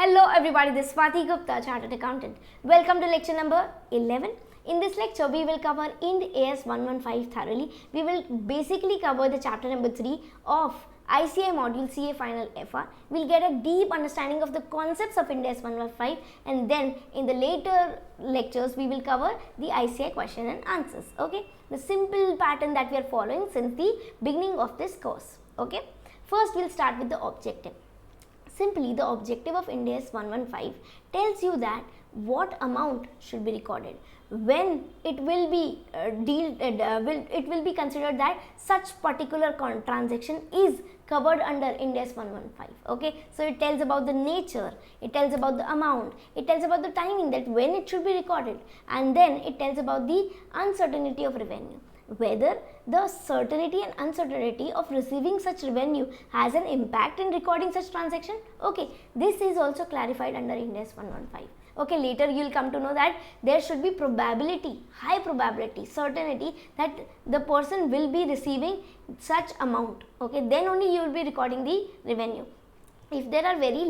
Hello everybody, this is Swati Gupta, Chartered Accountant. Welcome to lecture number 11. In this lecture, we will cover Ind AS 115 thoroughly. We will basically cover the chapter number 3 of ICA module CA Final FR. We'll get a deep understanding of the concepts of Ind AS 115, and then in the later lectures, we will cover the ICA question and answers. Okay, the simple pattern that we are following since the beginning of this course. Okay, first we'll start with the objective. Simply, the objective of Ind AS 115 tells you that what amount should be recorded, when it will be it will be considered that such particular transaction is covered under Ind AS 115. Okay, so it tells about the nature, it tells about the amount, it tells about the timing, that when it should be recorded, and then it tells about the uncertainty of revenue, whether the certainty and uncertainty of receiving such revenue has an impact in recording such transaction. Okay, this is also clarified under Ind AS 115. Okay, later you will come to know that there should be probability, high probability, certainty that the person will be receiving such amount. Okay, then only you will be recording the revenue. If there are very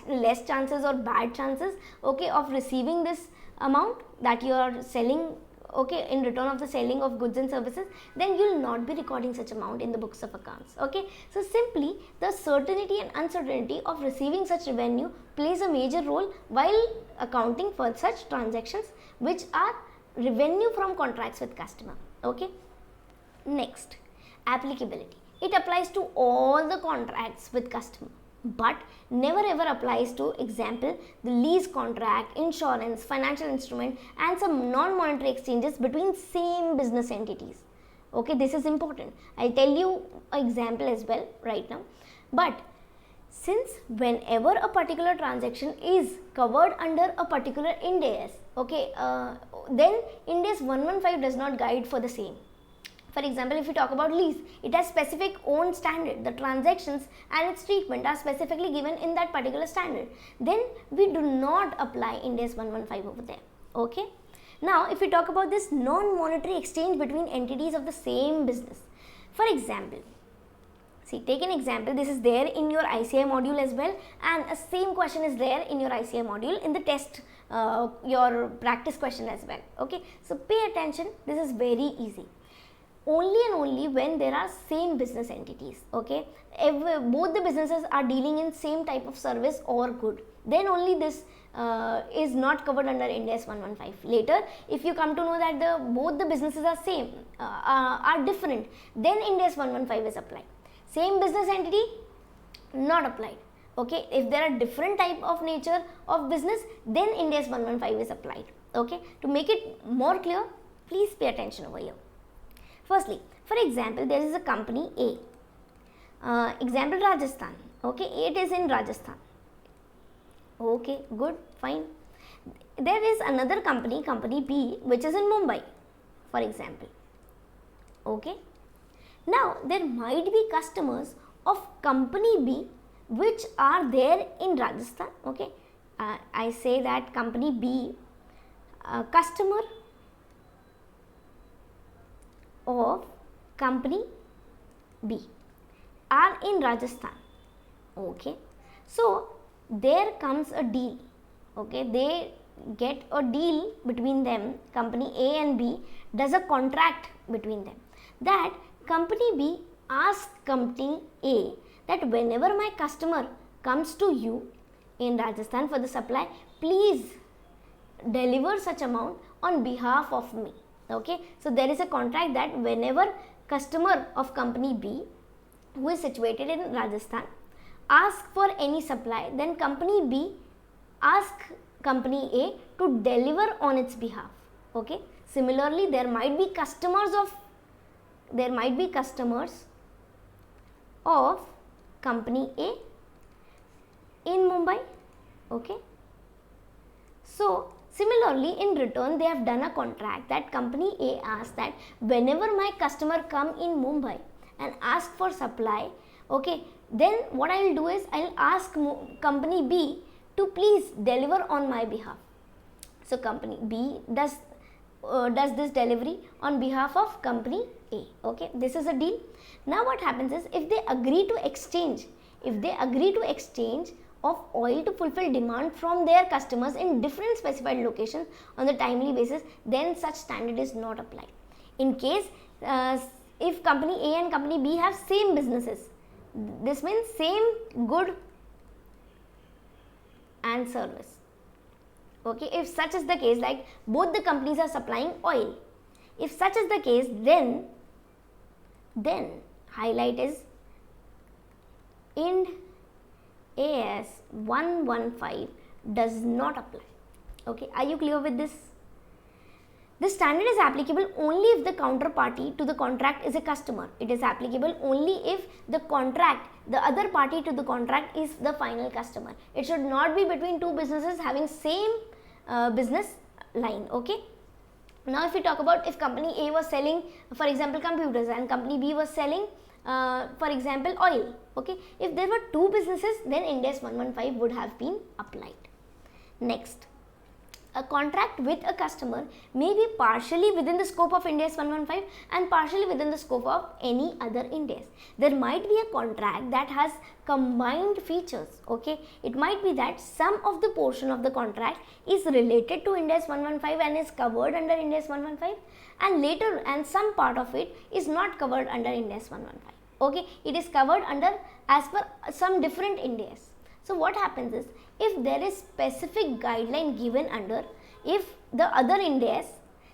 less chances or bad chances, okay, of receiving this amount that you are selling, okay, in return of the selling of goods and services, then you will not be recording such amount in the books of accounts. Okay, so simply the certainty and uncertainty of receiving such revenue plays a major role while accounting for such transactions which are revenue from contracts with customer. Okay, next, applicability. It applies to all the contracts with customer, but never ever applies to, example, the lease contract, insurance, financial instrument, and some non-monetary exchanges between same business entities. Okay, this is important. I'll tell you an example as well right now. But since whenever a particular transaction is covered under a particular Ind AS, okay, then Ind AS 115 does not guide for the same. For example, if we talk about lease, it has specific own standard. The transactions and its treatment are specifically given in that particular standard. Then we do not apply Ind AS 115 over there. Okay. Now, if we talk about this non-monetary exchange between entities of the same business. For example, see, take an example. This is there in your ICA module as well, and a same question is there in your ICA module in the test, your practice question as well. Okay. So pay attention. This is very easy. Only and only when there are same business entities, okay, both the businesses are dealing in same type of service or good, then only this is not covered under Ind AS 115. Later, if you come to know that both the businesses are same, are different, then Ind AS 115 is applied. Same business entity, not applied. Okay, if there are different type of nature of business, then Ind AS 115 is applied. Okay, to make it more clear, please pay attention over here. Firstly, for example, there is a company A, example Rajasthan, okay, it is in Rajasthan, okay, good, fine. There is another company, company B, which is in Mumbai, for example, okay. Now, there might be customers of company B which are there in Rajasthan, okay. I say that company B, customer of company B are in Rajasthan. Okay, so there comes a deal. Okay, they get a deal between them. Company A and B does a contract between them, that company B asks company A that whenever my customer comes to you in Rajasthan for the supply, please deliver such amount on behalf of me. Okay, so there is a contract that whenever customer of company B who is situated in Rajasthan ask for any supply, then company B ask company A to deliver on its behalf. Okay, similarly there might be customers of company A in Mumbai. Okay, so similarly, in return, they have done a contract that company A asks that whenever my customer come in Mumbai and ask for supply, okay, then what I will do is I will ask company B to please deliver on my behalf. So company B does this delivery on behalf of company A. Okay, this is a deal. Now what happens is, if they agree to exchange of oil to fulfill demand from their customers in different specified locations on the timely basis, then such standard is not applied. In case if company A and company B have same businesses, this means same good and service. Okay, if such is the case, like both the companies are supplying oil, if such is the case, then highlight is Ind AS 115 does not apply. Okay, are you clear with this? This standard is applicable only if the counterparty to the contract is a customer. It is applicable only if the other party to the contract is the final customer. It should not be between two businesses having same business line. Okay. Now, if we talk about if company A was selling, for example, computers, and company B was selling, for example, oil. Okay. If there were two businesses, then Ind AS 115 would have been applied. Next, a contract with a customer may be partially within the scope of Ind AS 115 and partially within the scope of any other Ind AS. There might be a contract that has combined features. Okay, it might be that some of the portion of the contract is related to Ind AS 115 and is covered under Ind AS 115, and some part of it is not covered under Ind AS 115. Okay, it is covered under as per some different Ind AS. So what happens is, if there is specific guideline given under, if the other Ind AS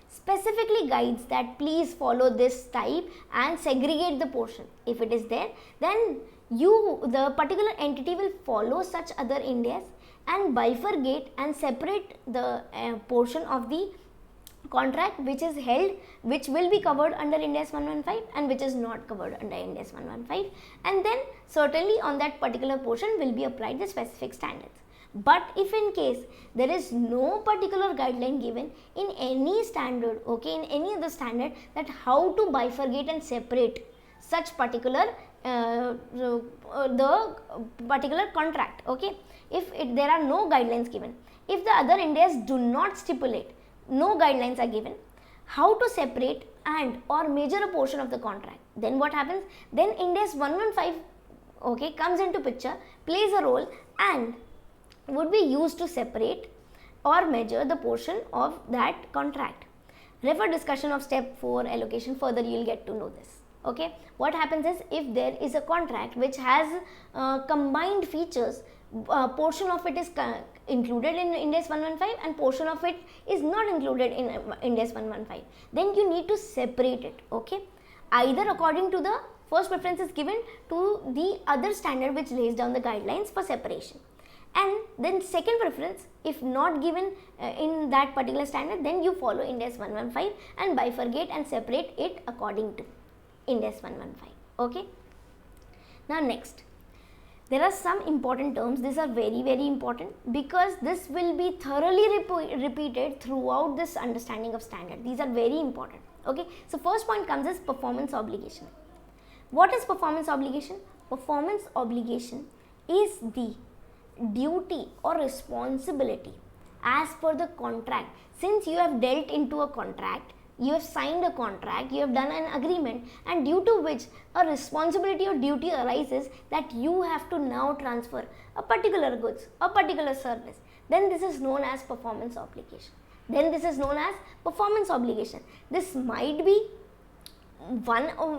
specifically guides that please follow this type and segregate the portion, if it is there, then the particular entity will follow such other Ind AS and bifurcate and separate the portion of the contract which is held, which will be covered under Ind AS 115 and which is not covered under Ind AS 115, and then certainly on that particular portion will be applied the specific standards. But if in case there is no particular guideline given in any standard, okay, in any other standard, that how to bifurcate and separate such particular the particular contract, okay, if there are no guidelines given, if the other Ind AS do not stipulate, no guidelines are given how to separate and or measure a portion of the contract, then what happens? Then Ind AS 115, okay, comes into picture, plays a role and would be used to separate or measure the portion of that contract. Refer discussion of step 4 allocation, further you will get to know this. Okay, what happens is, if there is a contract which has combined features, portion of it is included in Ind AS 115 and portion of it is not included in Ind AS 115, then you need to separate it. Okay, either according to the first preference is given to the other standard which lays down the guidelines for separation, and then second preference, if not given in that particular standard, then you follow Ind AS 115 and bifurcate and separate it according to Ind AS 115. Okay, now next, there are some important terms. These are very, very important because this will be thoroughly repeated throughout this understanding of standard. These are very important. Okay, so first point comes as performance obligation. What is performance obligation? Performance obligation is the duty or responsibility as per the contract. Since you have dealt into a contract, you have signed a contract, you have done an agreement, and due to which a responsibility or duty arises that you have to now transfer a particular goods, a particular service, then this is known as performance obligation. This might be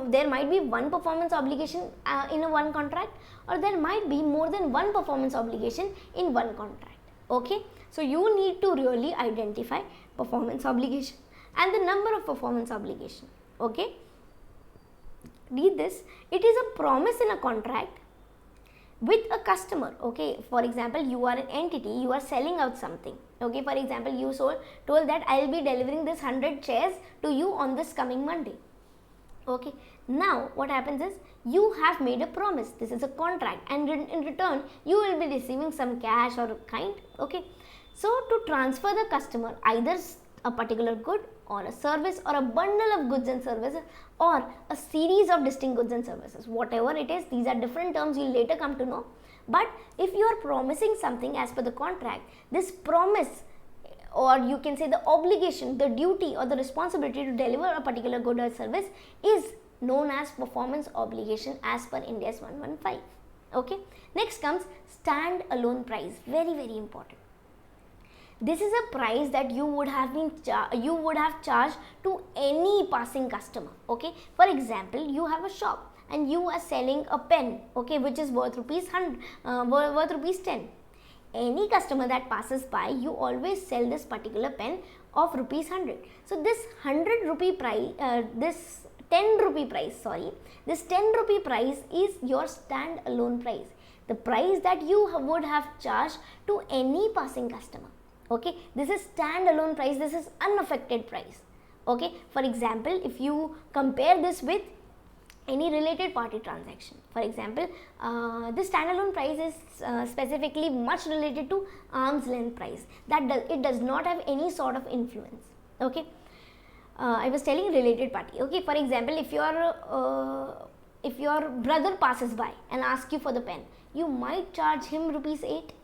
there might be one performance obligation in a one contract, or there might be more than one performance obligation in one contract. Okay, so you need to really identify performance obligation and the number of performance obligation. Okay, read this. It is a promise in a contract with a customer. Okay, for example, you are an entity, you are selling out something. Okay, for example, you told that I will be delivering this 100 chairs to you on this coming Monday. Okay, now what happens is, you have made a promise. This is a contract, and in return you will be receiving some cash or kind. Okay, so to transfer the customer either a particular good or a service or a bundle of goods and services or a series of distinct goods and services, whatever it is, these are different terms you will later come to know. But if you are promising something as per the contract, this promise, or you can say the obligation, the duty or the responsibility to deliver a particular good or service is known as performance obligation as per Ind AS 115. Okay, next comes stand-alone price. Very, very important. This is a price that you would have charged to any passing customer. Okay, for example, you have a shop and you are selling a pen, okay, which is worth rupees 10. Any customer that passes by, you always sell this particular pen of rupees 100. So this 100 rupee price, this 10 rupee price, this 10 rupee price is your stand-alone price, the price that you would have charged to any passing customer. Okay, this is stand-alone price, this is unaffected price. Okay, for example, if you compare this with any related party transaction, for example, this standalone price is specifically much related to arm's length price, it does not have any sort of influence. Okay, I was telling related party. Okay, for example, if your brother passes by and asks you for the pen, you might charge him rupees 8.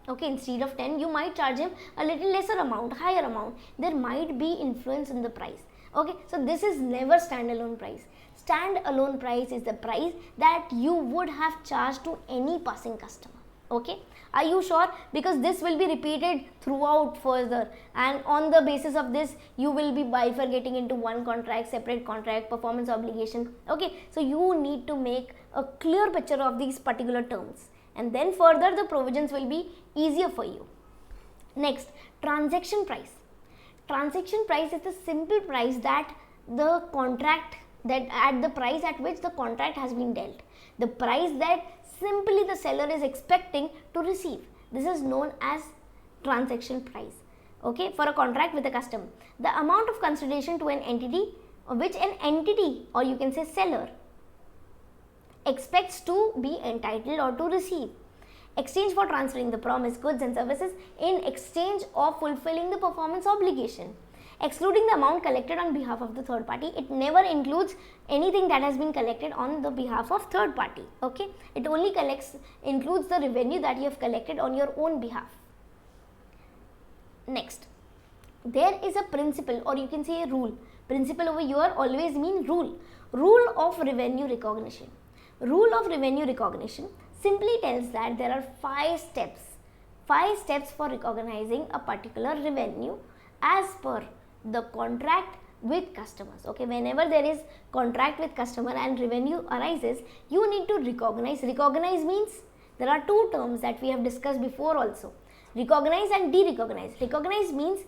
Okay, instead of 10, you might charge him a little lesser amount, higher amount. There might be influence in the price. Okay, so this is never standalone price. Stand-alone price is the price that you would have charged to any passing customer. Okay, are you sure? Because this will be repeated throughout further, and on the basis of this you will be bifurcating into one contract, separate contract, performance obligation. Okay, so you need to make a clear picture of these particular terms, and then further the provisions will be easier for you. Next, transaction price. Transaction price is the simple price that the contract, that at the price at which the contract has been dealt, the price that simply the seller is expecting to receive. This is known as transaction price. Okay, for a contract with a customer, the amount of consideration to an entity, which an entity, or you can say seller, expects to be entitled or to receive. Exchange for transferring the promised goods and services in exchange of fulfilling the performance obligation. Excluding the amount collected on behalf of the third party, it never includes anything that has been collected on the behalf of third party. Okay, it only includes the revenue that you have collected on your own behalf. Next, there is a principle, or you can say a rule. Principle over here always mean rule. Rule of revenue recognition. Rule of revenue recognition simply tells that there are 5 steps for recognizing a particular revenue as per the contract with customers. Okay, whenever there is contract with customer and revenue arises, you need to recognize. Recognize means there are 2 terms that we have discussed before also, recognize and de-recognize. Recognize means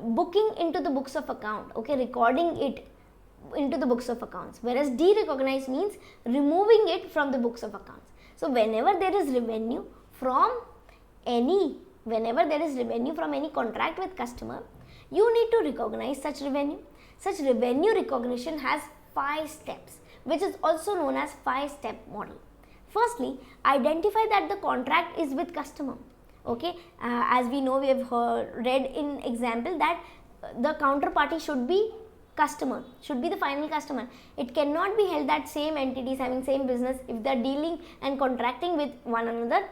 booking into the books of account, okay, recording it into the books of accounts, whereas de-recognize means removing it from the books of accounts. So whenever there is revenue from any contract with customer, you need to recognize such revenue. Such revenue recognition has 5 steps, which is also known as 5-step model. Firstly, identify that the contract is with customer. Okay, as we know, we have read in example that the counterparty should be customer, should be the final customer. It cannot be held that same entities having same business, if they are dealing and contracting with one another,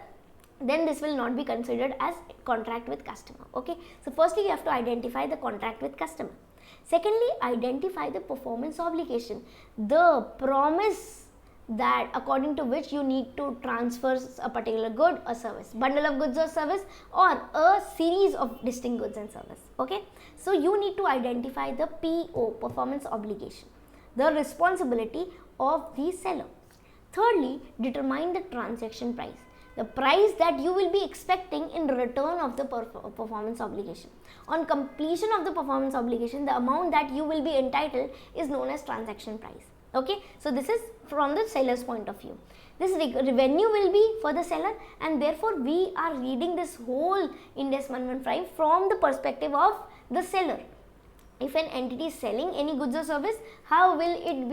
then this will not be considered as contract with customer. Okay, so firstly you have to identify the contract with customer. Secondly, identify the performance obligation, the promise that according to which you need to transfer a particular good or service, bundle of goods or service, or a series of distinct goods and service. Okay, so you need to identify the PO, performance obligation, the responsibility of the seller. Thirdly, determine the transaction price, the price that you will be expecting in return of the performance obligation. On completion of the performance obligation, the amount that you will be entitled is known as transaction price. Okay, so this is from the seller's point of view. This revenue will be for the seller, and therefore we are reading this whole Ind AS 115 from the perspective of the seller. If an entity is selling any goods or service, how will it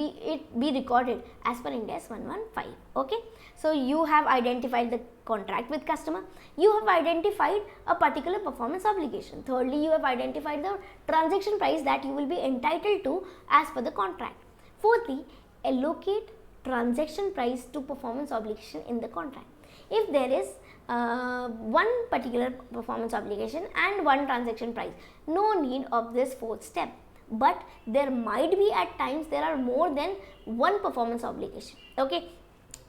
be recorded as per Ind AS 115? Okay, so you have identified the contract with customer, you have identified a particular performance obligation. Thirdly, you have identified the transaction price that you will be entitled to as per the contract. Fourthly, allocate transaction price to performance obligation in the contract. If there is one particular performance obligation and one transaction price, no need of this 4th step. But there might be at times there are more than one performance obligation. Okay,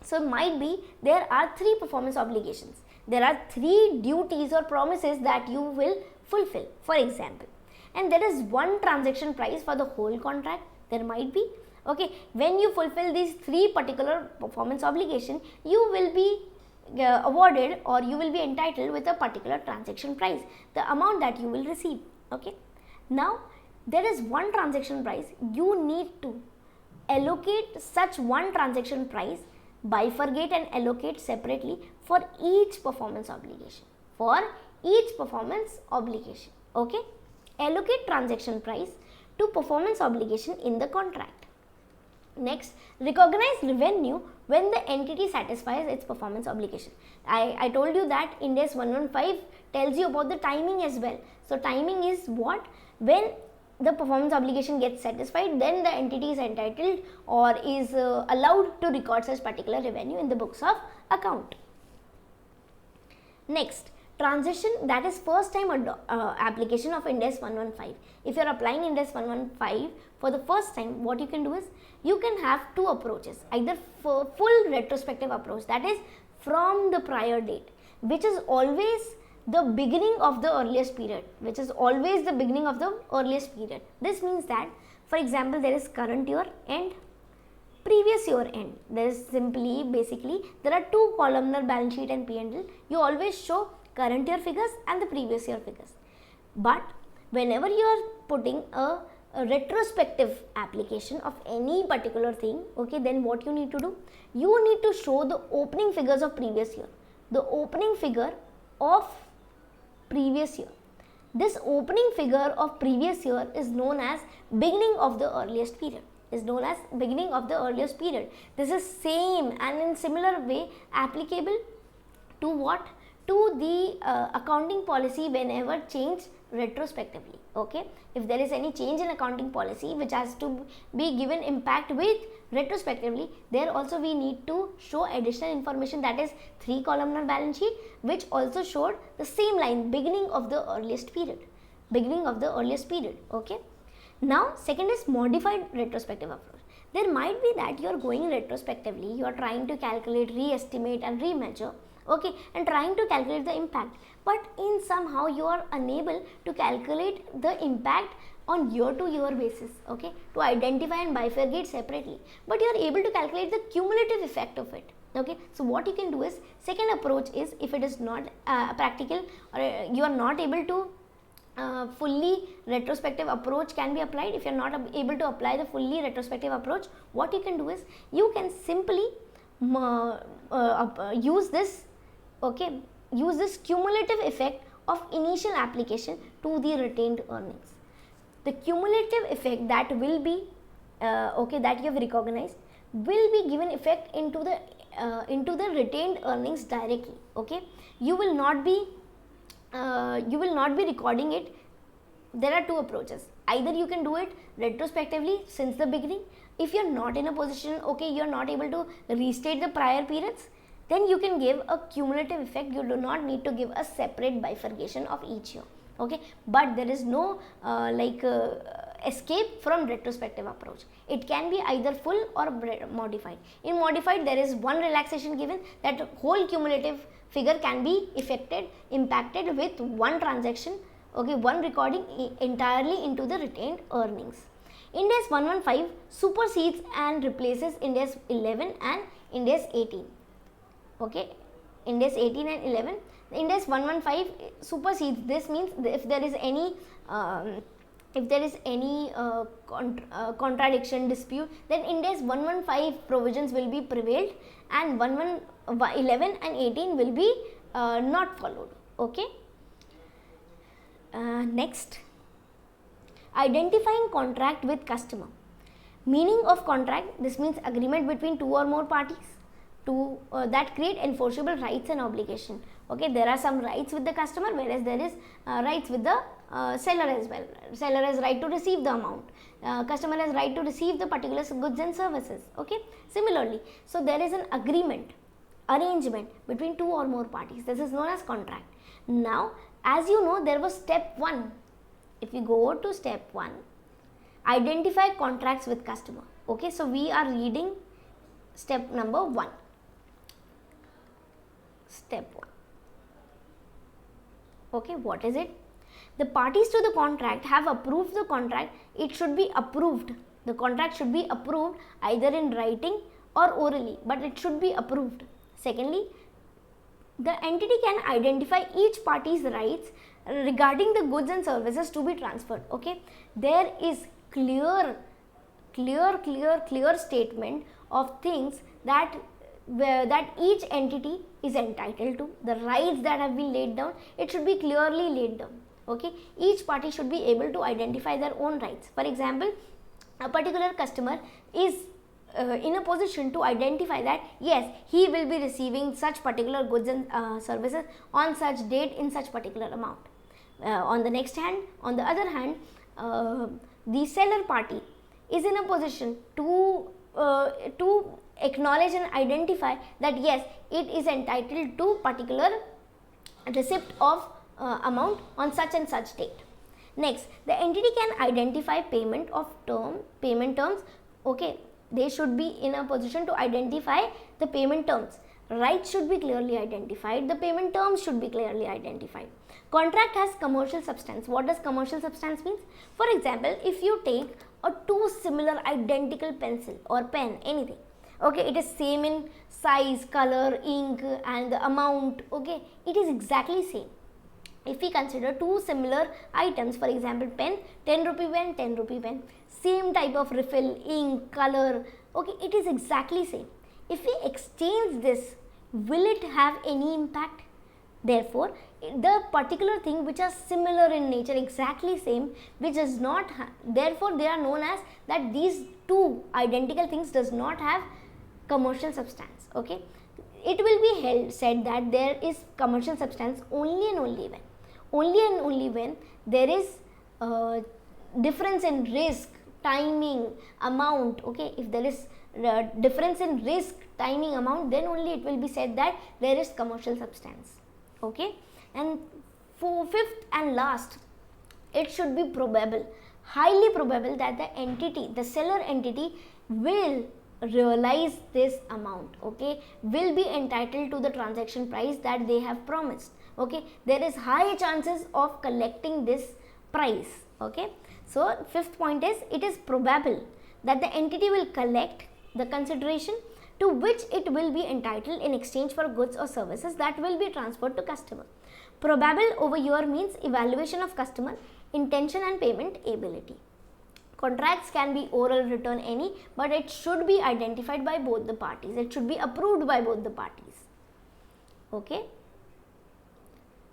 so might be there are 3 performance obligations. there are 3 duties or promises that you will fulfill, for example, and there is one transaction price for the whole contract. There might be, okay, when you fulfill these 3 particular performance obligation, you will be awarded, or you will be entitled with a particular transaction price, the amount that you will receive. Okay, now there is one transaction price. You need to allocate such one transaction price, bifurcate and allocate separately for each performance obligation, okay. Allocate transaction price to performance obligation in the contract. Next, recognize revenue when the entity satisfies its performance obligation. I told you that Ind AS 115 tells you about the timing as well. So timing is what? When the performance obligation gets satisfied, then the entity is entitled or is allowed to record such particular revenue in the books of account. Next, transition, that is first time application of Ind AS 115. If you are applying Ind AS 115 for the first time, what you can do is you can have 2 approaches, either for full retrospective approach, that is from the prior date, which is always the beginning of the earliest period, This means that, for example, there is current year and previous year end. There is basically there are 2 columnar balance sheet and P&L. You always show current year figures and the previous year figures. But whenever you are putting a retrospective application of any particular thing, okay, then what you need to do? You need to show the opening figures of previous year. The opening figure of previous year. This opening figure of previous year is known as beginning of the earliest period. This is same and in similar way applicable to what? To the accounting policy whenever changed retrospectively. Okay, if there is any change in accounting policy which has to be given impact with retrospectively, there also we need to show additional information, that is 3 columnar balance sheet, which also showed the same line, beginning of the earliest period. Okay, now second is modified retrospective approach. There might be that you are going retrospectively, you are trying to calculate, re-estimate and remeasure, okay, and trying to calculate the impact, but in somehow you are unable to calculate the impact on year to year basis, okay, to identify and bifurcate separately, but you are able to calculate the cumulative effect of it. Okay, so what you can do is, second approach is, if it is not practical or you are not able to fully retrospective approach can be applied, if you are not able to apply the fully retrospective approach, what you can do is you can simply use this cumulative effect of initial application to the retained earnings. The cumulative effect that will be that you have recognized will be given effect into the retained earnings directly. Okay, you will not be recording it. There are 2 approaches. Either you can do it retrospectively since the beginning. If you are not in a position, okay, you are not able to restate the prior periods, then you can give a cumulative effect. You do not need to give a separate bifurcation of each year. Okay, but there is no escape from retrospective approach. It can be either full or modified. In modified, there is one relaxation given, that whole cumulative figure can be impacted with one transaction, okay, one recording entirely into the retained earnings. Ind AS 115 supersedes and replaces Ind AS 11 and Ind AS 18. Okay, Ind AS 18 and 11. Ind AS 115 supersedes. This means if there is any contradiction, dispute, then Ind AS 115 provisions will be prevailed and 11 and 18 will be not followed. Okay. Next, identifying contract with customer. Meaning of contract, this means agreement between 2 or more parties to that create enforceable rights and obligation. Okay, there are some rights with the customer, whereas there is rights with the seller as well. Seller has right to receive the amount, customer has right to receive the particular goods and services. Okay, similarly, so there is an arrangement between 2 or more parties. This is known as contract. Now, as you know, there was step 1. If you go to step 1, identify contracts with customer. Okay, so we are reading step number 1. Step 1. Okay, what is it? The parties to the contract have approved the contract. It should be approved. The contract should be approved either in writing or orally, but it should be approved. Secondly, the entity can identify each party's rights regarding the goods and services to be transferred. Okay, there is clear statement of things that each entity is entitled to. The rights that have been laid down, it should be clearly laid down. Okay, each party should be able to identify their own rights. For example, a particular customer is in a position to identify that yes, he will be receiving such particular goods and services on such date in such particular amount. On the other hand, the seller party is in a position to acknowledge and identify that yes, it is entitled to particular receipt of amount on such and such date. Next, the entity can identify payment terms. Okay, they should be in a position to identify the payment terms. Rights should be clearly identified. The payment terms should be clearly identified. Contract has commercial substance. What does commercial substance means? For example, if you take two similar identical pencil or pen, anything, okay, it is same in size, color, ink and the amount, okay, it is exactly same. If we consider two similar items, for example, pen, 10 rupee pen, 10 rupee pen, same type of refill, ink, color, okay, it is exactly same. If we exchange this, will it have any impact? Therefore, the particular thing which are similar in nature, exactly same, which does not therefore they are known as that these two identical things does not have commercial substance. Okay, it will be said that there is commercial substance only and only when there is difference in risk, timing, amount. Okay, if there is difference in risk, timing, amount, then only it will be said that there is commercial substance. Okay, and for fifth and last, it should be probable, highly probable that the seller entity will realize this amount. Okay, will be entitled to the transaction price that they have promised. Okay, there is high chances of collecting this price. Okay, so fifth point is, it is probable that the entity will collect the consideration to which it will be entitled in exchange for goods or services that will be transferred to customer. Probable over here means evaluation of customer intention and payment ability. Contracts can be oral, written, any, but it should be identified by both the parties. It should be approved by both the parties. Okay.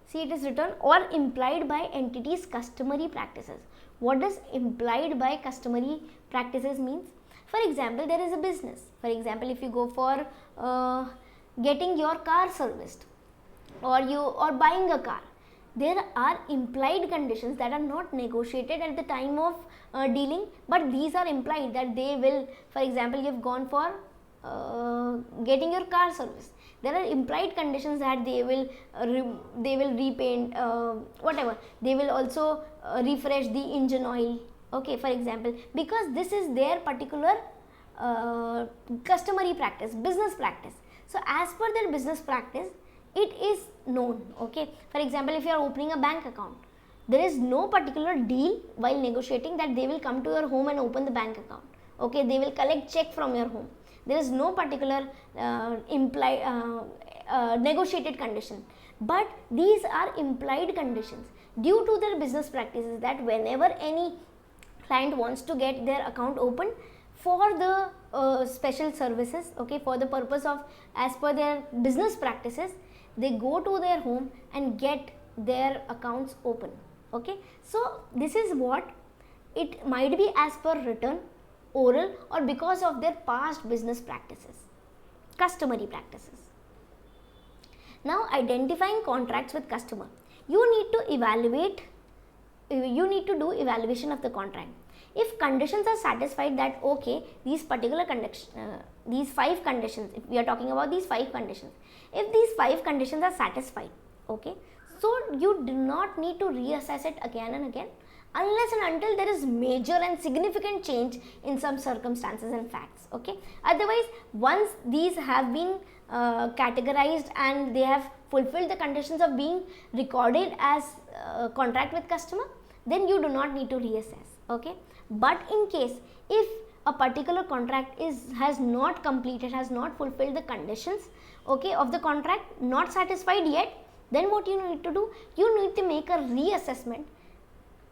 See, it is written or implied by entities' customary practices. What does implied by customary practices means? For example, there is a business. For example, if you go for getting your car serviced or buying a car, there are implied conditions that are not negotiated at the time of dealing, but these are implied that they will. For example, you have gone for getting your car serviced. There are implied conditions that they will repaint, whatever. They will also refresh the engine oil. Okay, for example, because this is their particular customary practice, business practice. So as per their business practice, it is known. Okay, for example, if you are opening a bank account, there is no particular deal while negotiating that they will come to your home and open the bank account. Okay, they will collect check from your home. There is no particular negotiated condition, but these are implied conditions due to their business practices, that whenever any client wants to get their account open for the special services, okay, for the purpose of as per their business practices, they go to their home and get their accounts open. Okay, so this is what it might be as per written, oral, or because of their past business practices, customary practices. Now, identifying contracts with customer, you need to evaluate, you need to do evaluation of the contract. If conditions are satisfied that okay, these particular conditions, these 5 conditions, if we are talking about these 5 conditions, if these 5 conditions are satisfied, okay, so you do not need to reassess it again and again, unless and until there is major and significant change in some circumstances and facts. Okay, otherwise once these have been categorized and they have fulfill the conditions of being recorded as contract with customer, then you do not need to reassess. Okay, but in case if a particular contract has not completed, has not fulfilled the conditions, okay, of the contract, not satisfied yet, then what you need to do, you need to make a reassessment.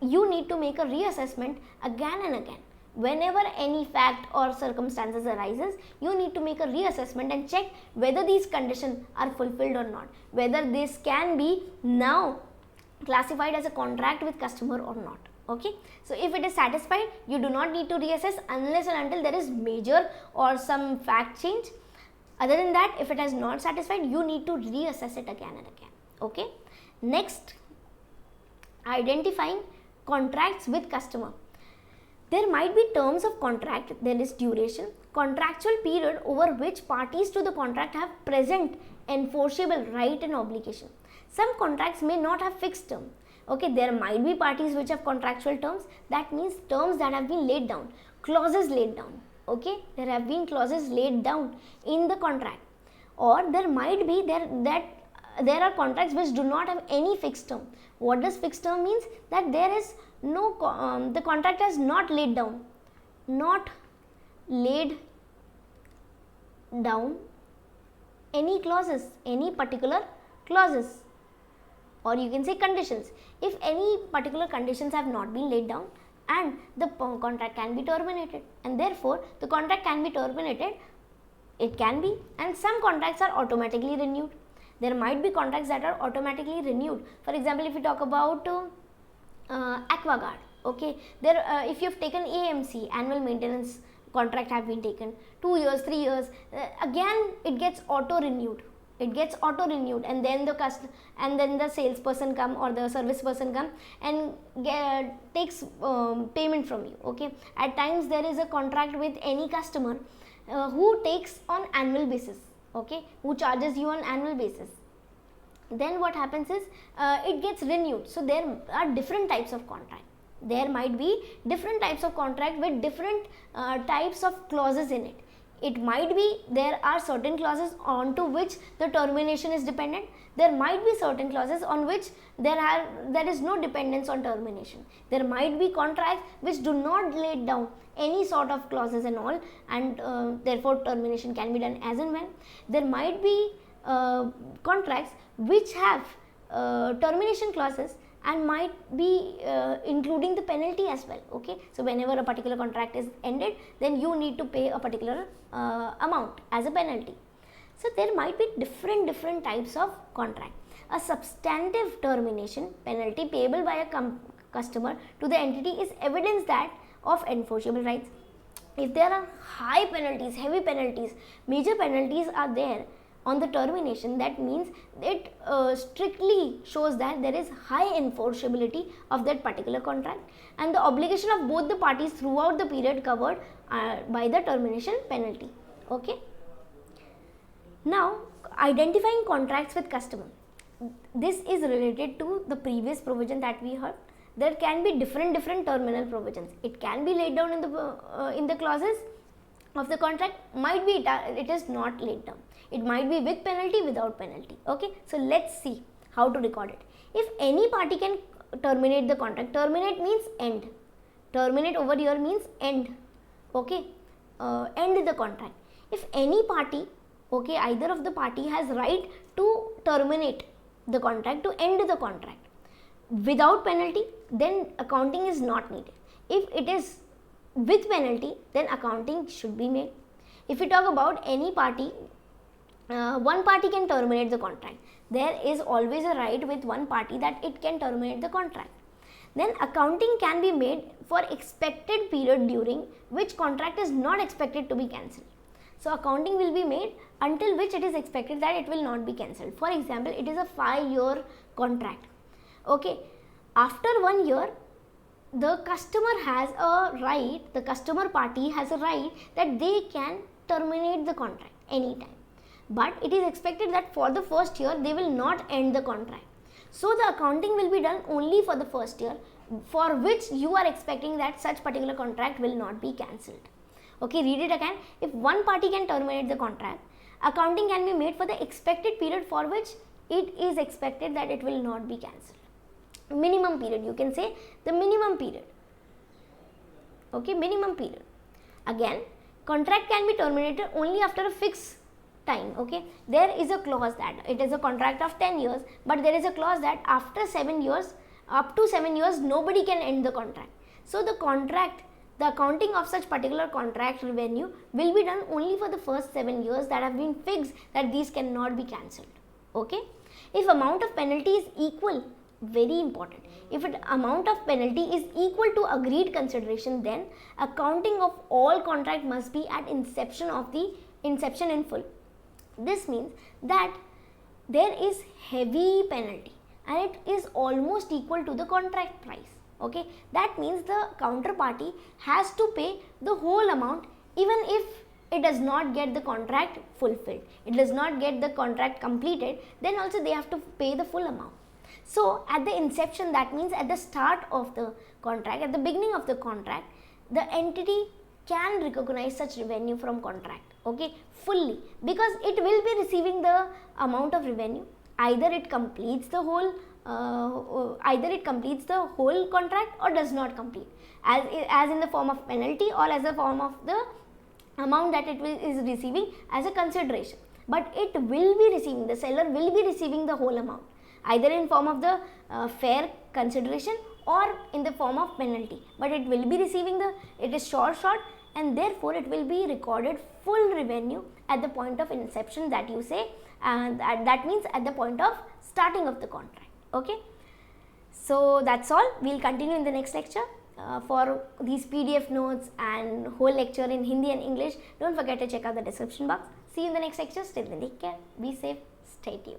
You need to make a reassessment again and again. Whenever any fact or circumstances arises, you need to make a reassessment and check whether these conditions are fulfilled or not, whether this can be now classified as a contract with customer or not. Okay, so if it is satisfied, you do not need to reassess unless and until there is major or some fact change. Other than that, if it has not satisfied, you need to reassess it again and again. Okay, next, identifying contracts with customer. There might be terms of contract, there is duration, contractual period over which parties to the contract have present enforceable right and obligation. Some contracts may not have fixed term. Okay, there might be parties which have contractual terms, that means terms that have been laid down, clauses laid down. Okay, there have been clauses laid down in the contract, or there might be there are contracts which do not have any fixed term. What does fixed term means? That there is no the contract has not laid down any clauses, any particular clauses, or you can say conditions. If any particular conditions have not been laid down, and the contract can be terminated, and therefore the contract can be terminated, it can be, and some contracts are automatically renewed. There might be contracts that are automatically renewed. For example, if you talk about AquaGuard, okay, there if you have taken AMC, annual maintenance contract have been taken 2 years, 3 years, again it gets auto renewed. It gets auto renewed, and then the salesperson come or the service person come and takes payment from you. Okay, at times there is a contract with any customer who takes on annual basis. Okay, who charges you on annual basis. Then what happens is it gets renewed. So there are different types of contract. There might be different types of contract with different types of clauses in it. It might be there are certain clauses onto which the termination is dependent. There might be certain clauses on which there is no dependence on termination. There might be contracts which do not lay down any sort of clauses and all, and therefore termination can be done as and when. There might be contracts which have termination clauses and might be including the penalty as well. Okay, so whenever a particular contract is ended, then you need to pay a particular amount as a penalty. So there might be different types of contract. A substantive termination penalty payable by a customer to the entity is evidence that of enforceable rights. If there are high penalties, heavy penalties, major penalties are there on the termination, that means it strictly shows that there is high enforceability of that particular contract and the obligation of both the parties throughout the period covered by the termination penalty. Okay. Now, identifying contracts with customer. This is related to the previous provision that we heard. There can be different terminal provisions. It can be laid down in the clauses of the contract, might be it is not laid down. It might be with penalty, without penalty. Okay, so let's see how to record it. If any party can terminate the contract, terminate means end. Terminate over here means end. Okay, end the contract. If any party, okay, either of the party has right to terminate the contract, to end the contract without penalty, then accounting is not needed. If it is with penalty, then accounting should be made. If we talk about any party, one party can terminate the contract. There is always a right with one party that it can terminate the contract. Then accounting can be made for expected period during which contract is not expected to be cancelled. So accounting will be made until which it is expected that it will not be cancelled. For example, it is a 5-year contract. Okay, after 1 year, the customer has a right, the customer party has a right that they can terminate the contract anytime. But it is expected that for the first year, they will not end the contract. So the accounting will be done only for the first year, for which you are expecting that such particular contract will not be cancelled. Okay, read it again. If one party can terminate the contract, accounting can be made for the expected period for which it is expected that it will not be cancelled. Minimum period, you can say the minimum period. Okay, minimum period. Again, contract can be terminated only after a fixed time. Okay, there is a clause that it is a contract of 10 years, but there is a clause that after 7 years, up to 7 years, nobody can end the contract. So the contract, the accounting of such particular contract revenue will be done only for the first 7 years that have been fixed, that these cannot be cancelled. Okay, if amount of penalty is equal, very important, if amount of penalty is equal to agreed consideration, then accounting of all contract must be at inception in full. This means that there is heavy penalty and it is almost equal to the contract price. Okay, that means the counterparty has to pay the whole amount even if it does not get the contract fulfilled, it does not get the contract completed, then also they have to pay the full amount. So at the inception, that means at the start of the contract, at the beginning of the contract, the entity can recognize such revenue from contract, okay, fully, because it will be receiving the amount of revenue. Either it completes the whole contract or does not complete, as in the form of penalty or as a form of the amount that it is receiving as a consideration. But it will be receiving, the seller will be receiving the whole amount, either in form of the fair consideration or in the form of penalty, but it will be receiving it is short, and therefore it will be recorded full revenue at the point of inception, that you say, and that means at the point of starting of the contract. Okay, so that's all. We'll continue in the next lecture. For these PDF notes and whole lecture in Hindi and English, don't forget to check out the description box. See you in the next lecture. Till then, take care, be safe, stay tuned.